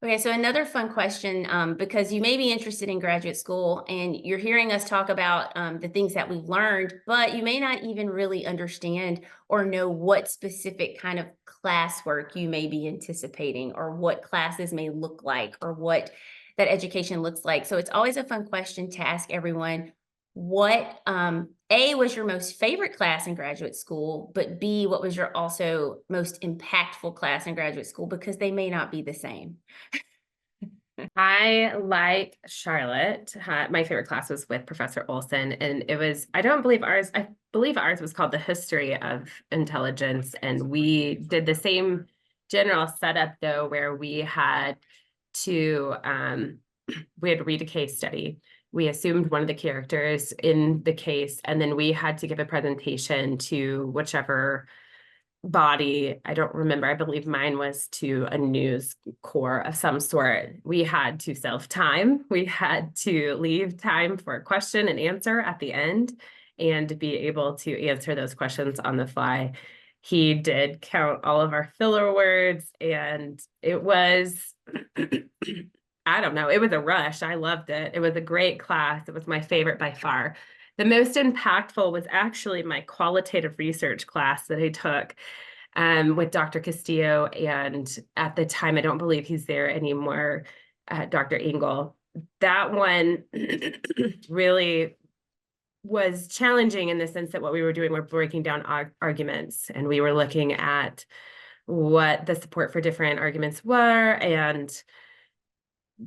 Okay, so another fun question, because you may be interested in graduate school and you're hearing us talk about the things that we've learned, but you may not even really understand or know what specific kind of classwork you may be anticipating or what classes may look like or what that education looks like. So it's always a fun question to ask everyone what A was your most favorite class in graduate school, but B, what was your also most impactful class in graduate school because they may not be the same. I like Charlotte. My favorite class was with Professor Olson, and I believe ours was called the History of Intelligence. And we did the same general setup though, where to, we had to read a case study. We assumed one of the characters in the case, and then we had to give a presentation to whichever body. I don't remember. I believe mine was to a news corps of some sort. We had to self-time. We had to leave time for a question and answer at the end and be able to answer those questions on the fly. He did count all of our filler words, and it was, I don't know, it was a rush. I loved it. It was a great class. It was my favorite by far. The most impactful was actually my qualitative research class that I took with Dr. Castillo. And at the time, I don't believe he's there anymore, Dr. Engel. That one really was challenging in the sense that what we were doing, we're breaking down arguments, and we were looking at what the support for different arguments were and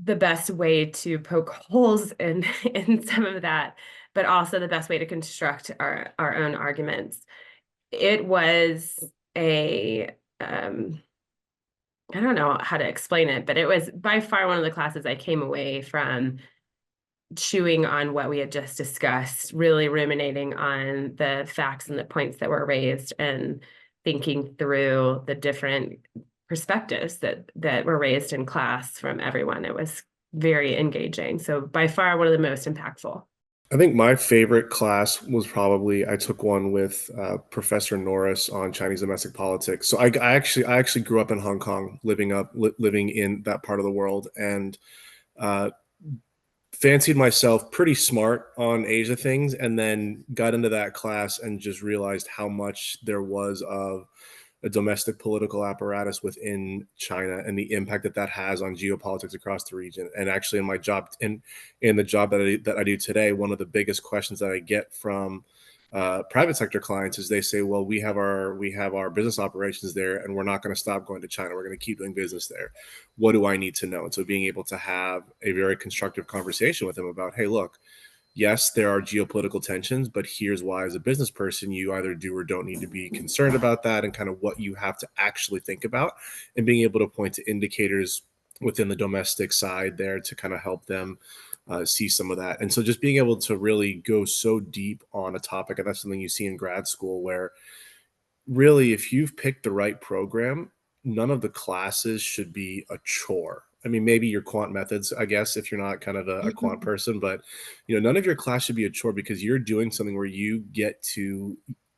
the best way to poke holes in some of that, but also the best way to construct our own arguments. It was a I don't know how to explain it, but it was by far one of the classes I came away from chewing on what we had just discussed, really ruminating on the facts and the points that were raised and thinking through the different perspectives that were raised in class from everyone. It was very engaging. So by far one of the most impactful. I think my favorite class was probably I took one with Professor Norris on Chinese domestic politics. So I actually grew up in Hong Kong, living in that part of the world, and uh, fancied myself pretty smart on Asia things, and then got into that class and just realized how much there was of a domestic political apparatus within China and the impact that that has on geopolitics across the region. And actually, in my job, in the job that I do today, one of the biggest questions that I get from private sector clients is they say, "Well, we have our business operations there, and we're not going to stop going to China. We're going to keep doing business there. What do I need to know?" And so, being able to have a very constructive conversation with them about, "Hey, look, yes, there are geopolitical tensions, but here's why, as a business person, you either do or don't need to be concerned about that, and kind of what you have to actually think about, and being able to point to indicators within the domestic side there to kind of help them see some of that." And so, just being able to really go so deep on a topic, and that's something you see in grad school, where really, if you've picked the right program, none of the classes should be a chore. I mean, maybe your quant methods, I guess, if you're not kind of a quant person, but none of your class should be a chore because you're doing something where you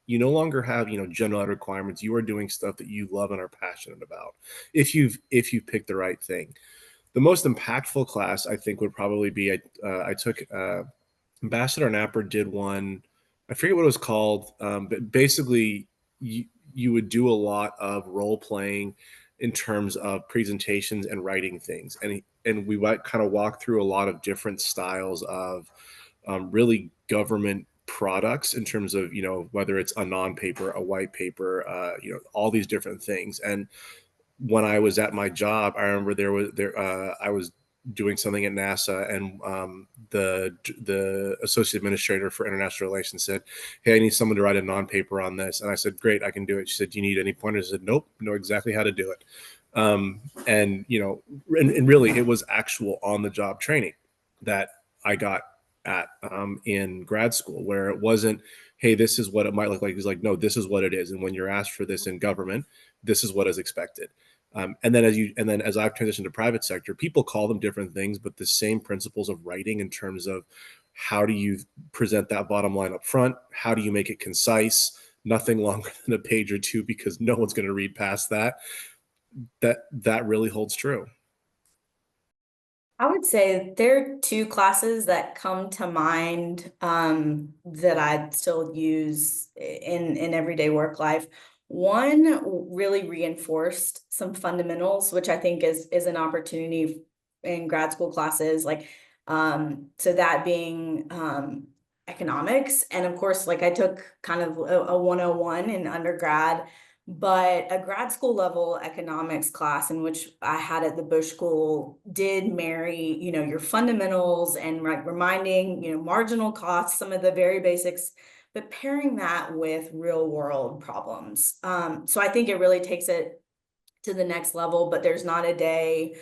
no longer have, general ed requirements. You are doing stuff that you love and are passionate about. If you've picked the right thing. The most impactful class I think would probably be I took Ambassador Napper did one. I forget what it was called, but basically, you would do a lot of role playing in terms of presentations and writing things, and we might kind of walk through a lot of different styles of really government products in terms of whether it's a non-paper, a white paper, all these different things. And when I was at my job, I remember I was doing something at NASA, and the associate administrator for international relations said, "Hey, I need someone to write a non-paper on this." And I said, "Great, I can do it." She said, "Do you need any pointers?" I said, "Nope, know exactly how to do it." And really, it was actual on-the-job training that I got at in grad school, where it wasn't, "Hey, this is what it might look like." It's like, "No, this is what it is." And when you're asked for this in government, this is what is expected. And then as I've transitioned to private sector, people call them different things, but the same principles of writing in terms of how do you present that bottom line up front? How do you make it concise? Nothing longer than a page or two because no one's going to read past that. That really holds true. I would say there are two classes that come to mind that I still use in everyday work life. One really reinforced some fundamentals, which I think is an opportunity in grad school classes, like so that being economics. And of course, like I took kind of a 101 in undergrad, but a grad school level economics class in which I had at the Bush School did marry, you know, your fundamentals and reminding, you know, marginal costs, some of the very basics, but pairing that with real world problems. So I think it really takes it to the next level, but there's not a day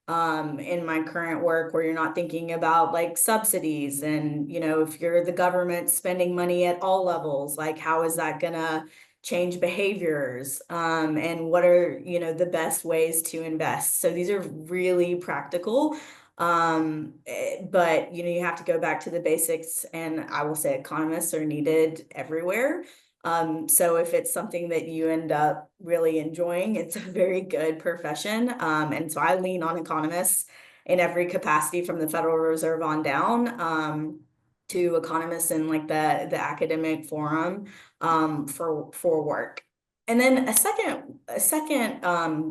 in my current work where you're not thinking about like subsidies and, you know, if you're the government spending money at all levels, like how is that gonna change behaviors, and what are, you know, the best ways to invest. So these are really practical, but you know, you have to go back to the basics, and I will say economists are needed everywhere. So if it's something that you end up really enjoying, it's a very good profession. And so I lean on economists in every capacity from the Federal Reserve on down, to economists in like the academic forum, for work. And then a second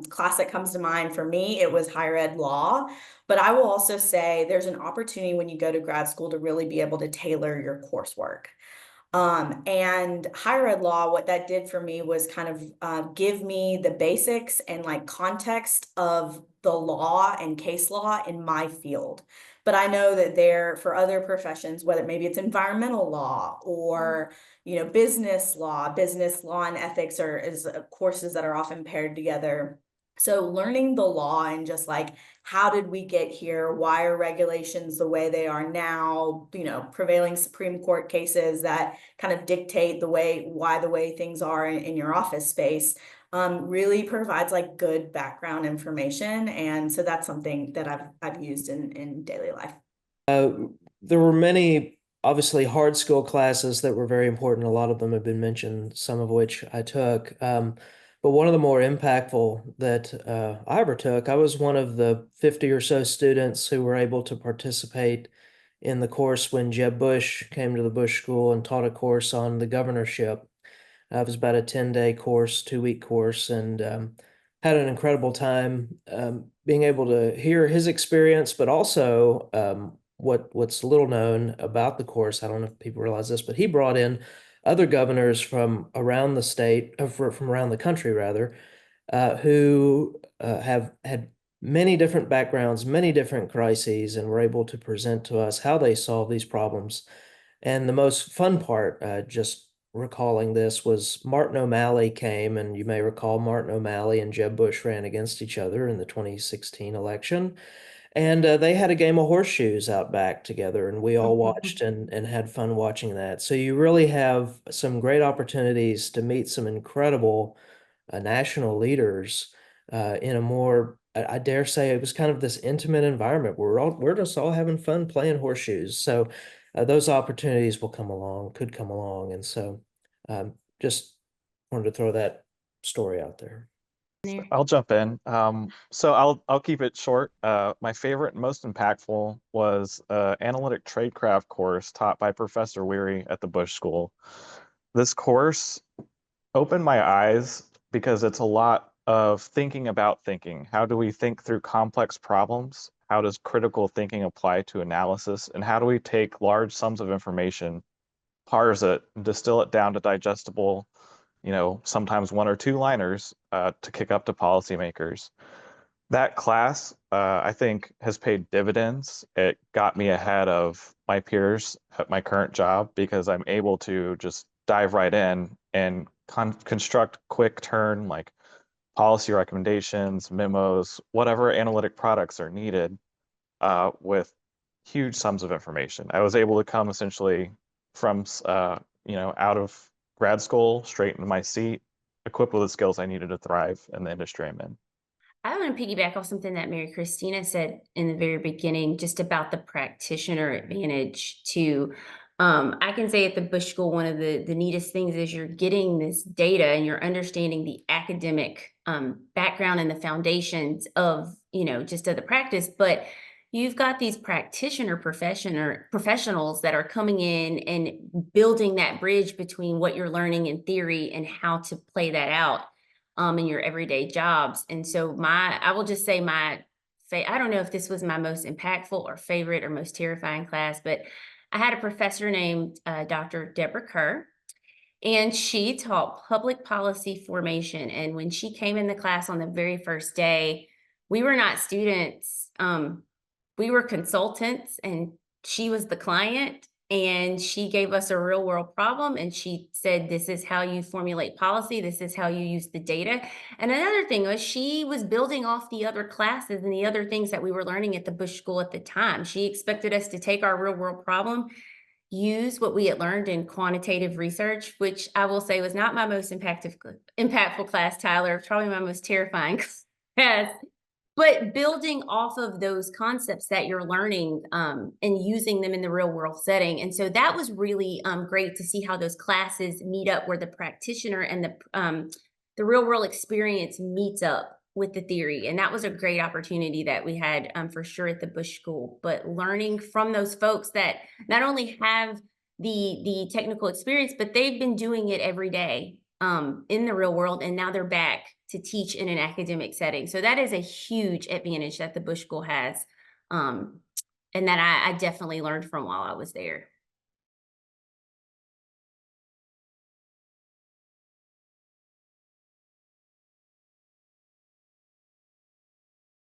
class that comes to mind for me, it was higher ed law. But I will also say there's an opportunity when you go to grad school to really be able to tailor your coursework. And higher ed law, what that did for me was kind of give me the basics and like context of the law and case law in my field. But I know that there, for other professions, whether maybe it's environmental law or, you know, business law and ethics is courses that are often paired together. So learning the law and just like, how did we get here? Why are regulations the way they are now? You know, prevailing Supreme Court cases that kind of dictate the way things are in your office space, really provides like good background information. And so that's something that I've used in daily life. There were many, obviously, hard skill classes that were very important. A lot of them have been mentioned, some of which I took. But one of the more impactful that I ever took, I was one of the 50 or so students who were able to participate in the course when Jeb Bush came to the Bush School and taught a course on the governorship. It was about a 10-day course, 2-week course, and had an incredible time being able to hear his experience, but also what's little known about the course. I don't know if people realize this, but he brought in other governors from around the state, from around the country rather, who have had many different backgrounds, many different crises, and were able to present to us how they solve these problems. And the most fun part, just recalling this, was Martin O'Malley came, and you may recall Martin O'Malley and Jeb Bush ran against each other in the 2016 election. And they had a game of horseshoes out back together, and we all watched and had fun watching that. So you really have some great opportunities to meet some incredible national leaders in a more, I dare say, it was kind of this intimate environment where we're just all having fun playing horseshoes. So those opportunities could come along, and so just wanted to throw that story out there. I'll jump in. So I'll keep it short. My favorite and most impactful was analytic tradecraft course taught by Professor Weary at the Bush School. This course opened my eyes because it's a lot of thinking about thinking. How do we think through complex problems? How does critical thinking apply to analysis? And how do we take large sums of information, parse it, and distill it down to digestible, you know, sometimes 1 or 2 liners to kick up to policymakers. That class, I think, has paid dividends. It got me ahead of my peers at my current job because I'm able to just dive right in and construct quick turn, like policy recommendations, memos, whatever analytic products are needed with huge sums of information. I was able to come essentially from, you know, out of grad school straight into my seat, equipped with the skills I needed to thrive in the industry I'm in. I want to piggyback off something that Mary Christina said in the very beginning, just about the practitioner advantage to, I can say at the Bush School, one of the neatest things is you're getting this data and you're understanding the academic background and the foundations of, you know, just of the practice, but you've got these professionals that are coming in and building that bridge between what you're learning in theory and how to play that out in your everyday jobs. And so I will just say I don't know if this was my most impactful or favorite or most terrifying class, but I had a professor named Dr. Deborah Kerr, and she taught public policy formation. And when she came in the class on the very first day, we were not students. We were consultants, and she was the client. And she gave us a real world problem. And she said, this is how you formulate policy. This is how you use the data. And another thing was she was building off the other classes and the other things that we were learning at the Bush School at the time. She expected us to take our real world problem, use what we had learned in quantitative research, which I will say was not my most impactful class, Tyler, probably my most terrifying class, but building off of those concepts that you're learning and using them in the real world setting. And so that was really great to see how those classes meet up where the practitioner and the real world experience meets up with the theory. And that was a great opportunity that we had for sure at the Bush School, but learning from those folks that not only have the technical experience, but they've been doing it every day in the real world. And now they're back to teach in an academic setting. So that is a huge advantage that the Bush School has. And that I definitely learned from while I was there.